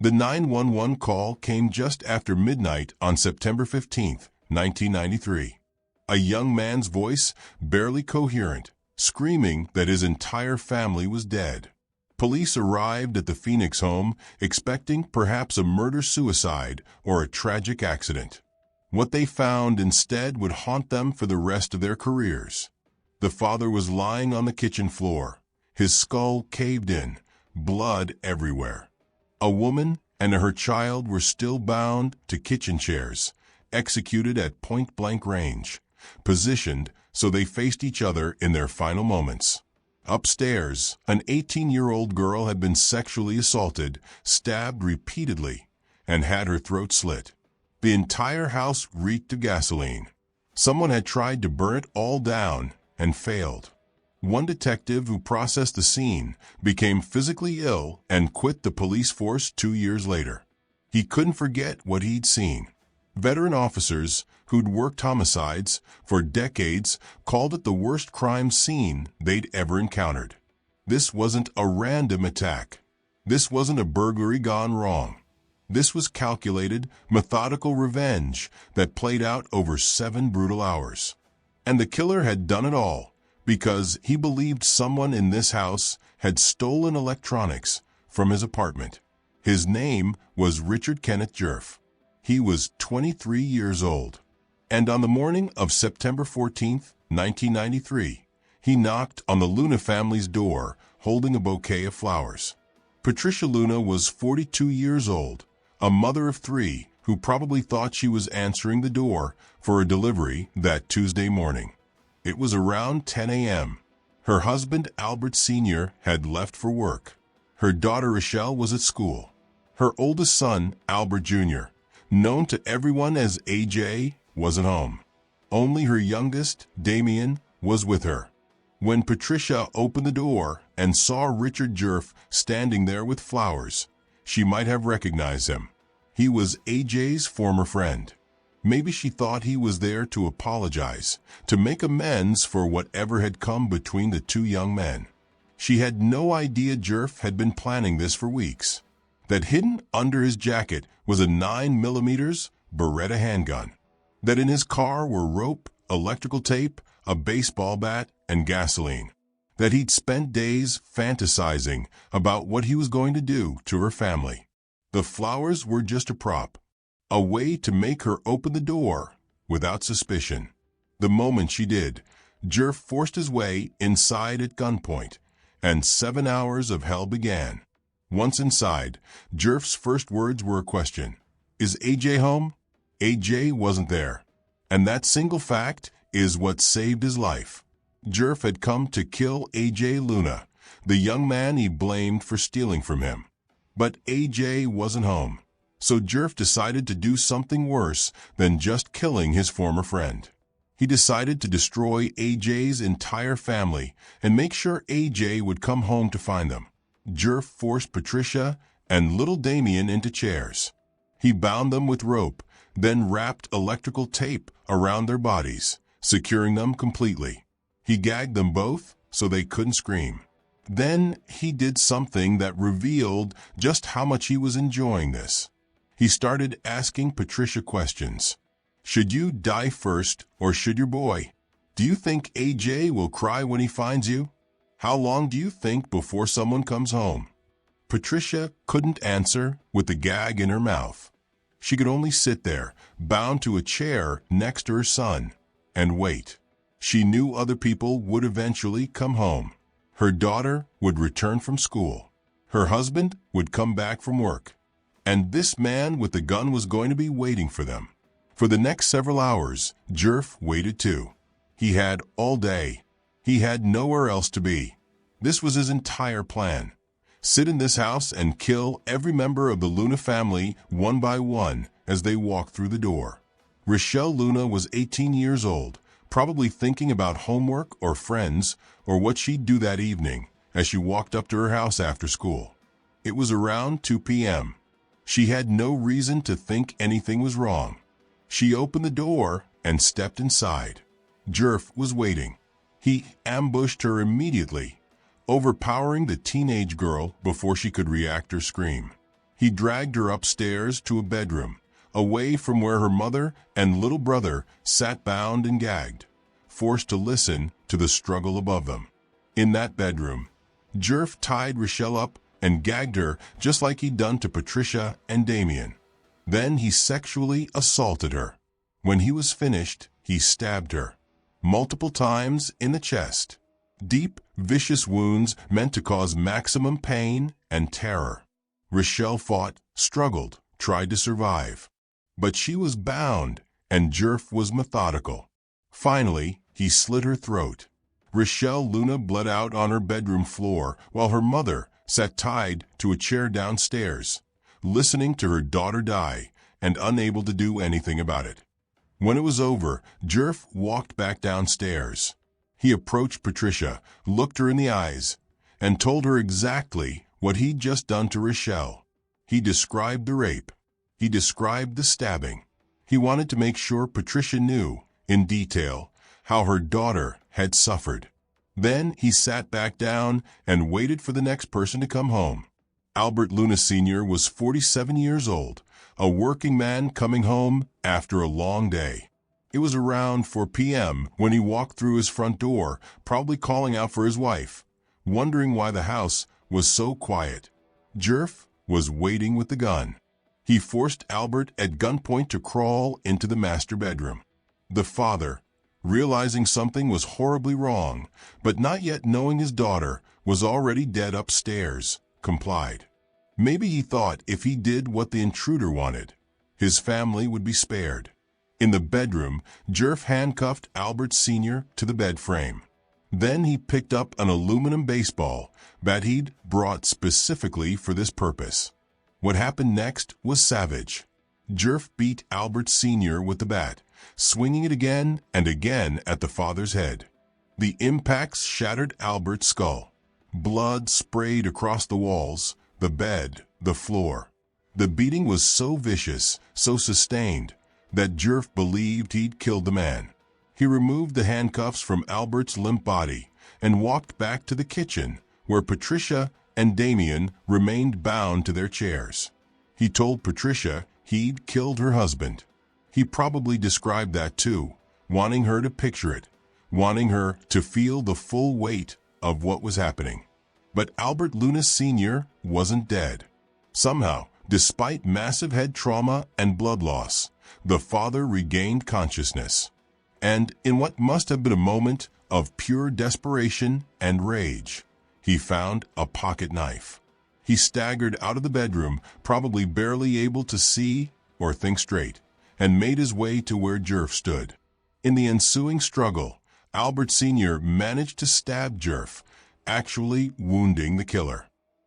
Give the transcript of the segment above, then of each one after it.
The 911 call came just after midnight on September 15, 1993. A young man's voice, barely coherent, screaming that his entire family was dead. Police arrived at the Phoenix home expecting perhaps a murder-suicide or a tragic accident. What they found instead would haunt them for the rest of their careers. The father was lying on the kitchen floor, his skull caved in, blood everywhere. A woman and her child were still bound to kitchen chairs, executed at point-blank range, positioned so they faced each other in their final moments. Upstairs, an 18-year-old girl had been sexually assaulted, stabbed repeatedly, and had her throat slit. The entire house reeked of gasoline. Someone had tried to burn it all down and failed. One detective who processed the scene became physically ill and quit the police force 2 years later. He couldn't forget what he'd seen. Veteran officers who'd worked homicides for decades called it the worst crime scene they'd ever encountered. This wasn't a random attack. This wasn't a burglary gone wrong. This was calculated, methodical revenge that played out over 7 brutal hours. And the killer had done it all because he believed someone in this house had stolen electronics from his apartment. His name was Richard Djerf. He was 23 years old. And on the morning of September 14, 1993, he knocked on the Luna family's door holding a bouquet of flowers. Patricia Luna was 42 years old, a mother of 3 who probably thought she was answering the door for a delivery that Tuesday morning. It was around 10 a.m. Her husband, Albert Sr., had left for work. Her daughter, Rochelle, was at school. Her oldest son, Albert Jr., known to everyone as AJ, wasn't home. Only her youngest, Damien, was with her. When Patricia opened the door and saw Richard Djerf standing there with flowers, she might have recognized him. He was AJ's former friend. Maybe she thought he was there to apologize, to make amends for whatever had come between the 2 young men. She had no idea Djerf had been planning this for weeks. That hidden under his jacket was a 9mm Beretta handgun. That in his car were rope, electrical tape, a baseball bat, and gasoline. That he'd spent days fantasizing about what he was going to do to her family. The flowers were just a prop, a way to make her open the door without suspicion. The moment she did, Djerf forced his way inside at gunpoint, and 7 hours of hell began. Once inside, Djerf's first words were a question. Is AJ home? AJ wasn't there. And that single fact is what saved his life. Djerf had come to kill AJ Luna, the young man he blamed for stealing from him. But AJ wasn't home. So Djerf decided to do something worse than just killing his former friend. He decided to destroy AJ's entire family and make sure AJ would come home to find them. Djerf forced Patricia and little Damien into chairs. He bound them with rope, then wrapped electrical tape around their bodies, securing them completely. He gagged them both so they couldn't scream. Then he did something that revealed just how much he was enjoying this. He started asking Patricia questions. Should you die first or should your boy? Do you think AJ will cry when he finds you? How long do you think before someone comes home? Patricia couldn't answer with the gag in her mouth. She could only sit there, bound to a chair next to her son, and wait. She knew other people would eventually come home. Her daughter would return from school. Her husband would come back from work. And this man with the gun was going to be waiting for them. For the next several hours, Djerf waited too. He had all day. He had nowhere else to be. This was his entire plan. Sit in this house and kill every member of the Luna family one by one as they walked through the door. Rochelle Luna was 18 years old, probably thinking about homework or friends or what she'd do that evening as she walked up to her house after school. It was around 2 p.m. She had no reason to think anything was wrong. She opened the door and stepped inside. Djerf was waiting. He ambushed her immediately, overpowering the teenage girl before she could react or scream. He dragged her upstairs to a bedroom, away from where her mother and little brother sat bound and gagged, forced to listen to the struggle above them. In that bedroom, Djerf tied Richelle up and gagged her just like he'd done to Patricia and Damien. Then he sexually assaulted her. When he was finished, he stabbed her multiple times in the chest. Deep, vicious wounds meant to cause maximum pain and terror. Richelle fought, struggled, tried to survive. But she was bound, and Djerf was methodical. Finally, he slit her throat. Richelle Luna bled out on her bedroom floor while her mother sat tied to a chair downstairs, listening to her daughter die and unable to do anything about it. When it was over, Djerf walked back downstairs. He approached Patricia, looked her in the eyes, and told her exactly what he'd just done to Richelle. He described the rape. He described the stabbing. He wanted to make sure Patricia knew, in detail, how her daughter had suffered. Then he sat back down and waited for the next person to come home. Albert Luna Sr. was 47 years old, a working man coming home after a long day. It was around 4 p.m. when he walked through his front door, probably calling out for his wife, wondering why the house was so quiet. Djerf was waiting with the gun. He forced Albert at gunpoint to crawl into the master bedroom. The father, realizing something was horribly wrong, but not yet knowing his daughter was already dead upstairs, complied. Maybe he thought if he did what the intruder wanted, his family would be spared. In the bedroom, Djerf handcuffed Albert Sr. to the bed frame. Then he picked up an aluminum baseball bat he'd brought specifically for this purpose. What happened next was savage. Djerf beat Albert Sr. with the bat, swinging it again and again at the father's head. The impacts shattered Albert's skull. Blood sprayed across the walls, the bed, the floor. The beating was so vicious, so sustained, that Djerf believed he'd killed the man. He removed the handcuffs from Albert's limp body and walked back to the kitchen, where Patricia and Damien remained bound to their chairs. He told Patricia he'd killed her husband. He probably described that too, wanting her to picture it, wanting her to feel the full weight of what was happening. But Albert Luna Sr. wasn't dead. Somehow, despite massive head trauma and blood loss, the father regained consciousness. And in what must have been a moment of pure desperation and rage, he found a pocket knife. He staggered out of the bedroom, probably barely able to see or think straight, and made his way to where Djerf stood. In the ensuing struggle, Albert Sr. managed to stab Djerf, actually wounding the killer.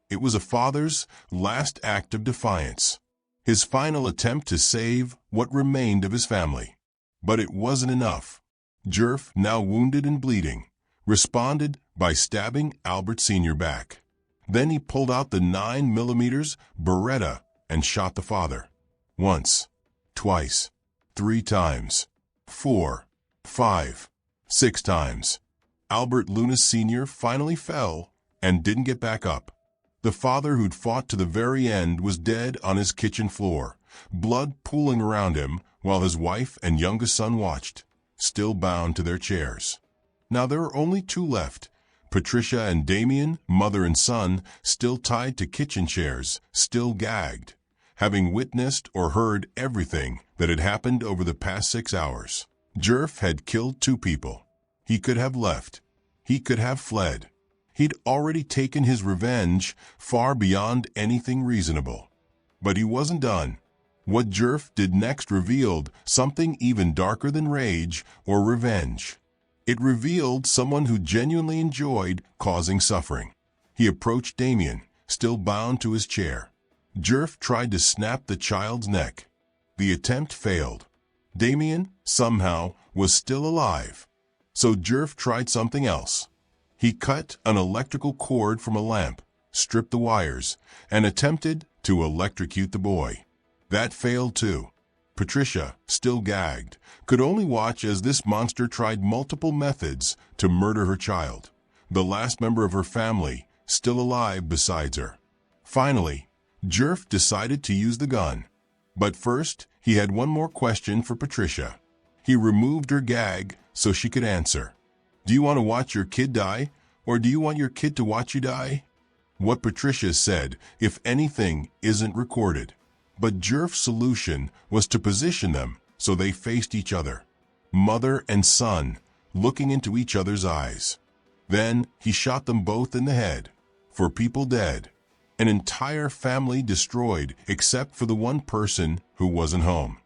It was a father's last act of defiance, his final attempt to save what remained of his family. But it wasn't enough. Djerf, now wounded and bleeding, responded by stabbing Albert Sr. back. Then he pulled out the 9mm Beretta and shot the father. Once, twice, 3 times, 4, 5, 6 times. Albert Luna Sr. finally fell and didn't get back up. The father who'd fought to the very end was dead on his kitchen floor, blood pooling around him while his wife and youngest son watched, still bound to their chairs. Now there were only 2 left, Patricia and Damien, mother and son, still tied to kitchen chairs, still gagged, having witnessed or heard everything that had happened over the past 6 hours. Djerf had killed 2 people. He could have left. He could have fled. He'd already taken his revenge far beyond anything reasonable. But he wasn't done. What Djerf did next revealed something even darker than rage or revenge. It revealed someone who genuinely enjoyed causing suffering. He approached Damien, still bound to his chair. Djerf tried to snap the child's neck. The attempt failed. Damien, somehow, was still alive. So Djerf tried something else. He cut an electrical cord from a lamp, stripped the wires, and attempted to electrocute the boy. That failed too. Patricia, still gagged, could only watch as this monster tried multiple methods to murder her child, the last member of her family still alive besides her. Finally, Djerf decided to use the gun. But first, he had one more question for Patricia. He removed her gag so she could answer. Do you want to watch your kid die, or do you want your kid to watch you die? What Patricia said, if anything, isn't recorded. But Djerf's solution was to position them so they faced each other, mother and son, looking into each other's eyes. Then he shot them both in the head. 4 people dead. An entire family destroyed except for the one person who wasn't home.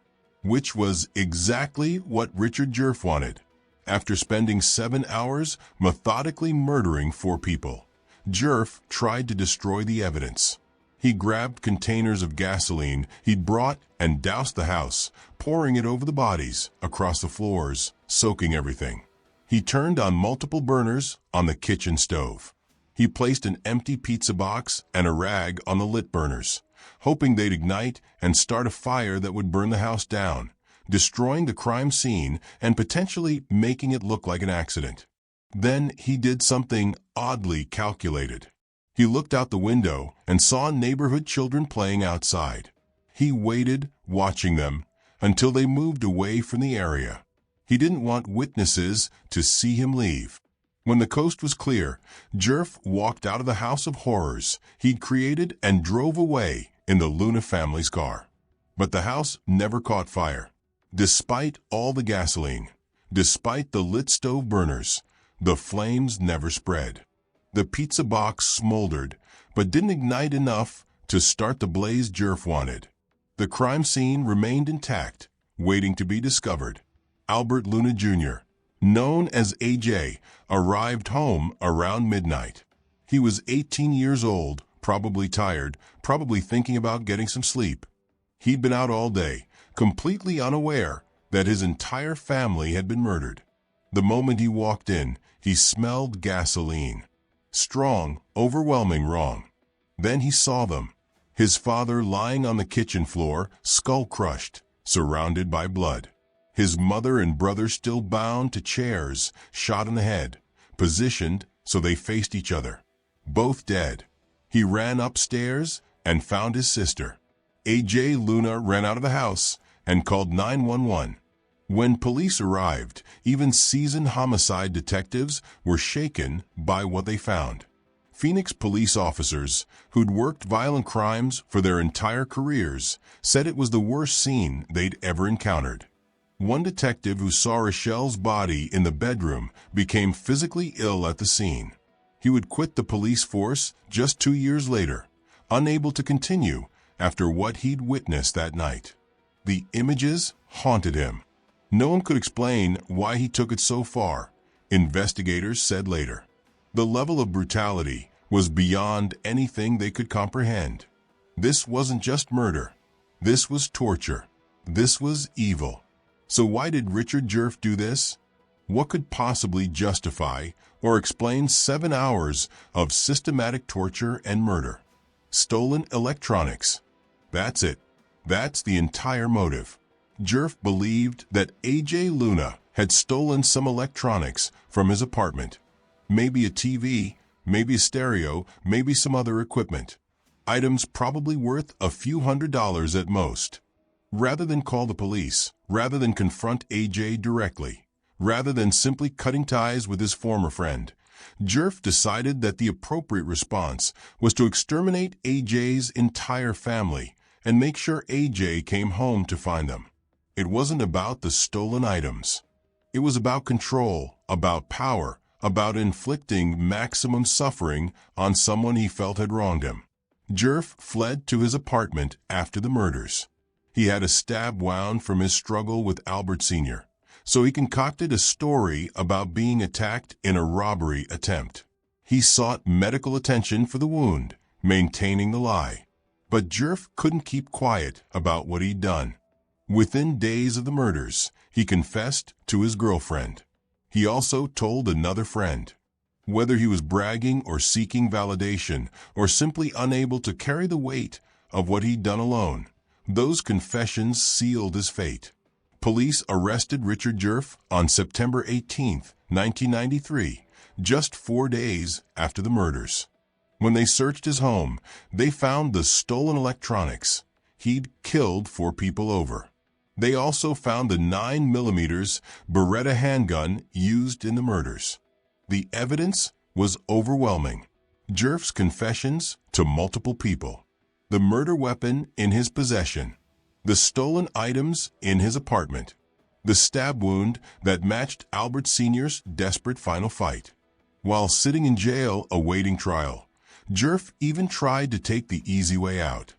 Which was exactly what Richard Djerf wanted. After spending 7 hours methodically murdering 4 people, Djerf tried to destroy the evidence. He grabbed containers of gasoline he'd brought and doused the house, pouring it over the bodies, across the floors, soaking everything. He turned on multiple burners on the kitchen stove. He placed an empty pizza box and a rag on the lit burners, hoping they'd ignite and start a fire that would burn the house down, destroying the crime scene and potentially making it look like an accident. Then he did something oddly calculated. He looked out the window and saw neighborhood children playing outside. He waited, watching them, until they moved away from the area. He didn't want witnesses to see him leave. When the coast was clear, Djerf walked out of the house of horrors he'd created and drove away in the Luna family's car. But the house never caught fire. Despite all the gasoline, despite the lit stove burners, the flames never spread. The pizza box smoldered, but didn't ignite enough to start the blaze Djerf wanted. The crime scene remained intact, waiting to be discovered. Albert Luna Jr., known as AJ, arrived home around midnight. He was 18 years old, probably tired, probably thinking about getting some sleep. He'd been out all day, completely unaware that his entire family had been murdered. The moment he walked in, he smelled gasoline. Strong, overwhelming wrong. Then he saw them. His father lying on the kitchen floor, skull-crushed, surrounded by blood. His mother and brother still bound to chairs, shot in the head, positioned so they faced each other. Both dead. He ran upstairs and found his sister. AJ Luna ran out of the house and called 911. When police arrived, even seasoned homicide detectives were shaken by what they found. Phoenix police officers, who'd worked violent crimes for their entire careers, said it was the worst scene they'd ever encountered. One detective who saw Rochelle's body in the bedroom became physically ill at the scene. He would quit the police force just 2 years later, unable to continue after what he'd witnessed that night. The images haunted him. No one could explain why he took it so far, investigators said later. The level of brutality was beyond anything they could comprehend. This wasn't just murder. This was torture. This was evil. So why did Richard Djerf do this? What could possibly justify or explain 7 hours of systematic torture and murder? Stolen electronics. That's it. That's the entire motive. Djerf believed that AJ Luna had stolen some electronics from his apartment. Maybe a TV, maybe a stereo, maybe some other equipment. Items probably worth a few $100s at most. Rather than call the police, rather than confront AJ directly, rather than simply cutting ties with his former friend, Djerf decided that the appropriate response was to exterminate AJ's entire family and make sure AJ came home to find them. It wasn't about the stolen items. It was about control, about power, about inflicting maximum suffering on someone he felt had wronged him. Djerf fled to his apartment after the murders. He had a stab wound from his struggle with Albert Sr., so he concocted a story about being attacked in a robbery attempt. He sought medical attention for the wound, maintaining the lie. But Djerf couldn't keep quiet about what he'd done. Within days of the murders, he confessed to his girlfriend. He also told another friend. Whether he was bragging or seeking validation, or simply unable to carry the weight of what he'd done alone, those confessions sealed his fate. Police arrested Richard Djerf on September 18, 1993, just 4 days after the murders. When they searched his home, they found the stolen electronics. He'd killed 4 people over. They also found the 9mm Beretta handgun used in the murders. The evidence was overwhelming. Djerf's confessions to multiple people, the murder weapon in his possession, the stolen items in his apartment, the stab wound that matched Albert Sr.'s desperate final fight. While sitting in jail awaiting trial, Djerf even tried to take the easy way out.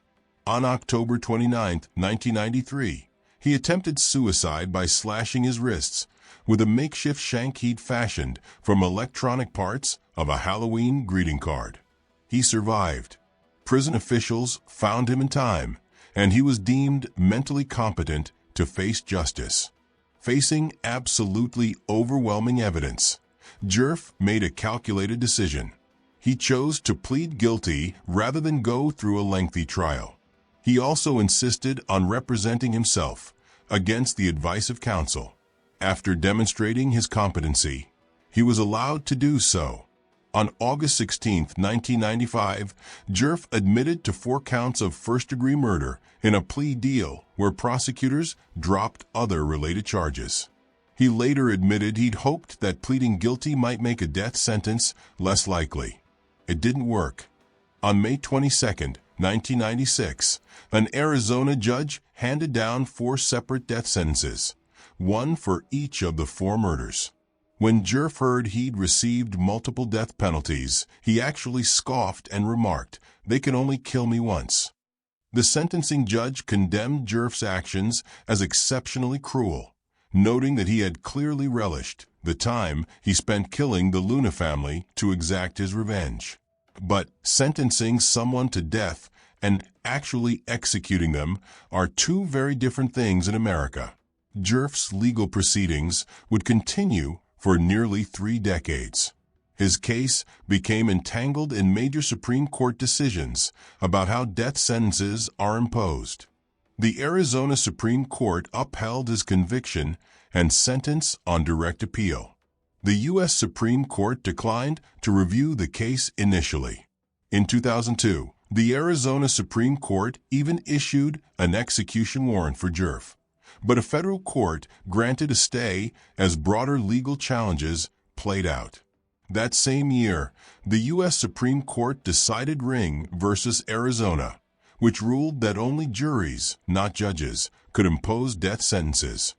On October 29, 1993, he attempted suicide by slashing his wrists with a makeshift shank he'd fashioned from electronic parts of a Halloween greeting card. He survived. Prison officials found him in time, and he was deemed mentally competent to face justice. Facing absolutely overwhelming evidence, Djerf made a calculated decision. He chose to plead guilty rather than go through a lengthy trial. He also insisted on representing himself against the advice of counsel. After demonstrating his competency, he was allowed to do so. On August 16, 1995, Djerf admitted to 4 counts of first-degree murder in a plea deal where prosecutors dropped other related charges. He later admitted he'd hoped that pleading guilty might make a death sentence less likely. It didn't work. On May 22, 1996, an Arizona judge handed down 4 separate death sentences, one for each of the 4 murders. When Djerf heard he'd received multiple death penalties, he actually scoffed and remarked, "They can only kill me once." The sentencing judge condemned Djerf's actions as exceptionally cruel, noting that he had clearly relished the time he spent killing the Luna family to exact his revenge. But sentencing someone to death and actually executing them are 2 very different things in America. Djerf's legal proceedings would continue for nearly 3 decades. His case became entangled in major Supreme Court decisions about how death sentences are imposed. The Arizona Supreme Court upheld his conviction and sentence on direct appeal. The U.S. Supreme Court declined to review the case initially. In 2002, the Arizona Supreme Court even issued an execution warrant for Djerf, but a federal court granted a stay as broader legal challenges played out. That same year, the U.S. Supreme Court decided Ring versus Arizona, which ruled that only juries, not judges, could impose death sentences.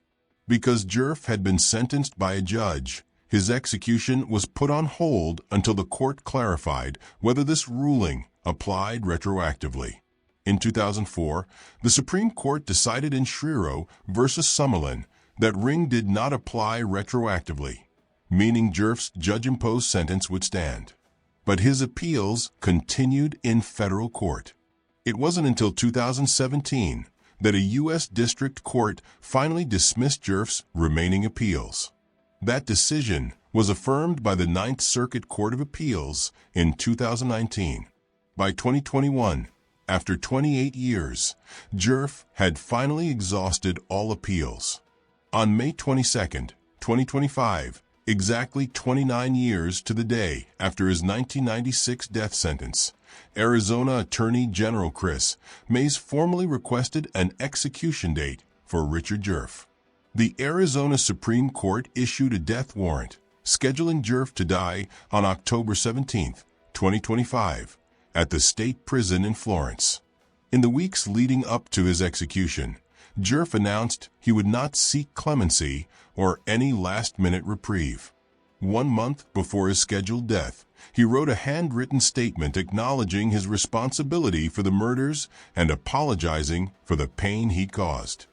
Because Djerf had been sentenced by a judge, his execution was put on hold until the court clarified whether this ruling applied retroactively. In 2004, the Supreme Court decided in Schreiro versus Summerlin that Ring did not apply retroactively, meaning Djerf's judge-imposed sentence would stand. But his appeals continued in federal court. It wasn't until 2017 that a U.S. District Court finally dismissed Djerf's remaining appeals. That decision was affirmed by the Ninth Circuit Court of Appeals in 2019. By 2021, after 28 years, Djerf had finally exhausted all appeals. On May 22, 2025, exactly 29 years to the day after his 1996 death sentence, Arizona Attorney General Chris Mays formally requested an execution date for Richard Djerf. The Arizona Supreme Court issued a death warrant, scheduling Djerf to die on October 17, 2025, at the state prison in Florence. In the weeks leading up to his execution, Djerf announced he would not seek clemency or any last-minute reprieve. 1 month before his scheduled death, he wrote a handwritten statement acknowledging his responsibility for the murders and apologizing for the pain he'd caused.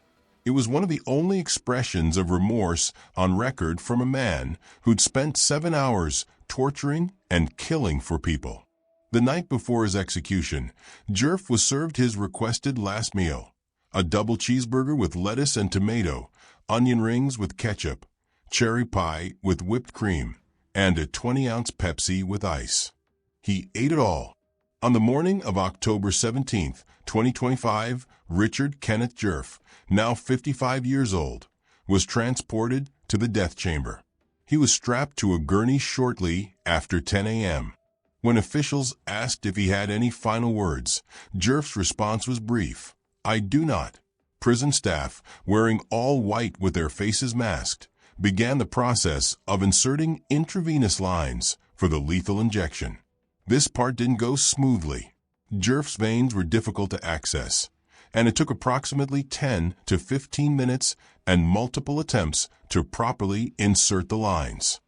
It was one of the only expressions of remorse on record from a man who'd spent 7 hours torturing and killing for people. The night before his execution, Djerf was served his requested last meal, a double cheeseburger with lettuce and tomato, onion rings with ketchup, cherry pie with whipped cream, and a 20-ounce Pepsi with ice. He ate it all. On the morning of October 17, 2025, Richard Kenneth Djerf, now 55 years old, was transported to the death chamber. He was strapped to a gurney shortly after 10 a.m. When officials asked if he had any final words, Djerf's response was brief: "I do not." Prison staff, wearing all white with their faces masked, began the process of inserting intravenous lines for the lethal injection. This part didn't go smoothly. Djerf's veins were difficult to access, and it took approximately 10 to 15 minutes and multiple attempts to properly insert the lines.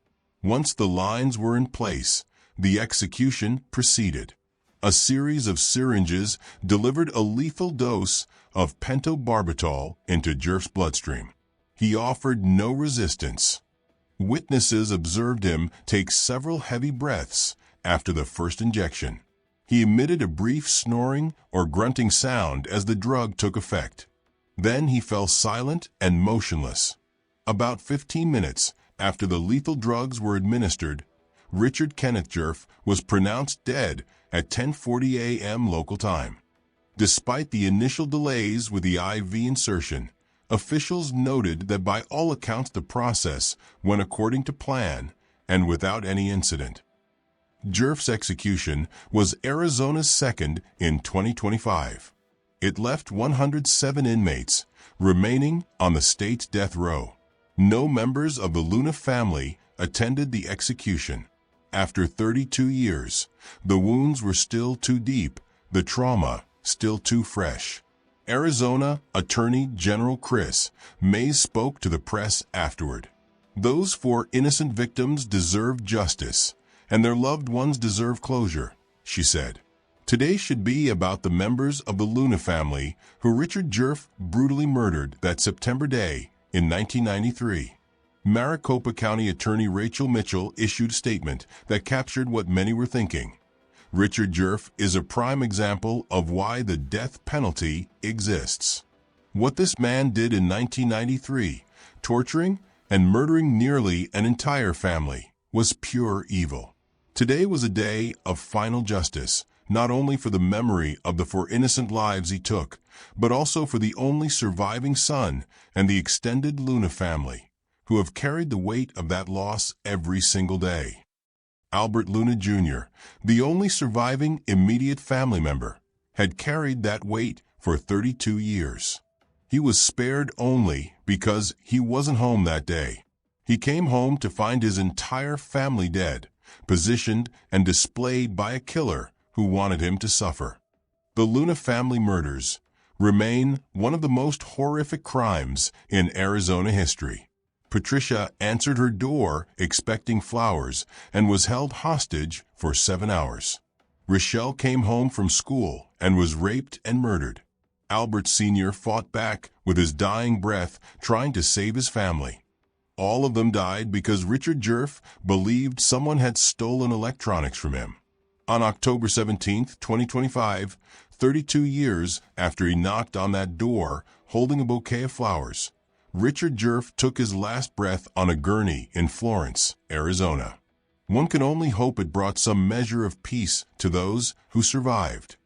Once the lines were in place, the execution proceeded. A series of syringes delivered a lethal dose of pentobarbital into Djerf's bloodstream. He offered no resistance. Witnesses observed him take several heavy breaths after the first injection. He emitted a brief snoring or grunting sound as the drug took effect. Then he fell silent and motionless. About 15 minutes after the lethal drugs were administered, Richard Djerf was pronounced dead at 10:40 a.m. local time. Despite the initial delays with the IV insertion, officials noted that by all accounts the process went according to plan and without any incident. Djerf's execution was Arizona's second in 2025. It left 107 inmates remaining on the state's death row. No members of the Luna family attended the execution. After 32 years, the wounds were still too deep, the trauma still too fresh. Arizona Attorney General Chris Mays spoke to the press afterward. "Those 4 innocent victims deserve justice, and their loved ones deserve closure," she said. "Today should be about the members of the Luna family who Richard Djerf brutally murdered that September day in 1993. Maricopa County Attorney Rachel Mitchell issued a statement that captured what many were thinking. Richard Djerf is a prime example of why the death penalty exists. What this man did in 1993, torturing and murdering nearly an entire family, was pure evil. Today was a day of final justice, not only for the memory of the 4 innocent lives he took, but also for the only surviving son and the extended Luna family, who have carried the weight of that loss every single day. Albert Luna Jr., the only surviving immediate family member, had carried that weight for 32 years. He was spared only because he wasn't home that day. He came home to find his entire family dead, positioned and displayed by a killer who wanted him to suffer. The Luna family murders remain one of the most horrific crimes in Arizona history. Patricia answered her door expecting flowers and was held hostage for 7 hours. Rochelle came home from school and was raped and murdered. Albert Sr. fought back with his dying breath, trying to save his family. All of them died because Richard Djerf believed someone had stolen electronics from him. On October 17, 2025, 32 years after he knocked on that door holding a bouquet of flowers, Richard Djerf took his last breath on a gurney in Florence, Arizona. One can only hope it brought some measure of peace to those who survived.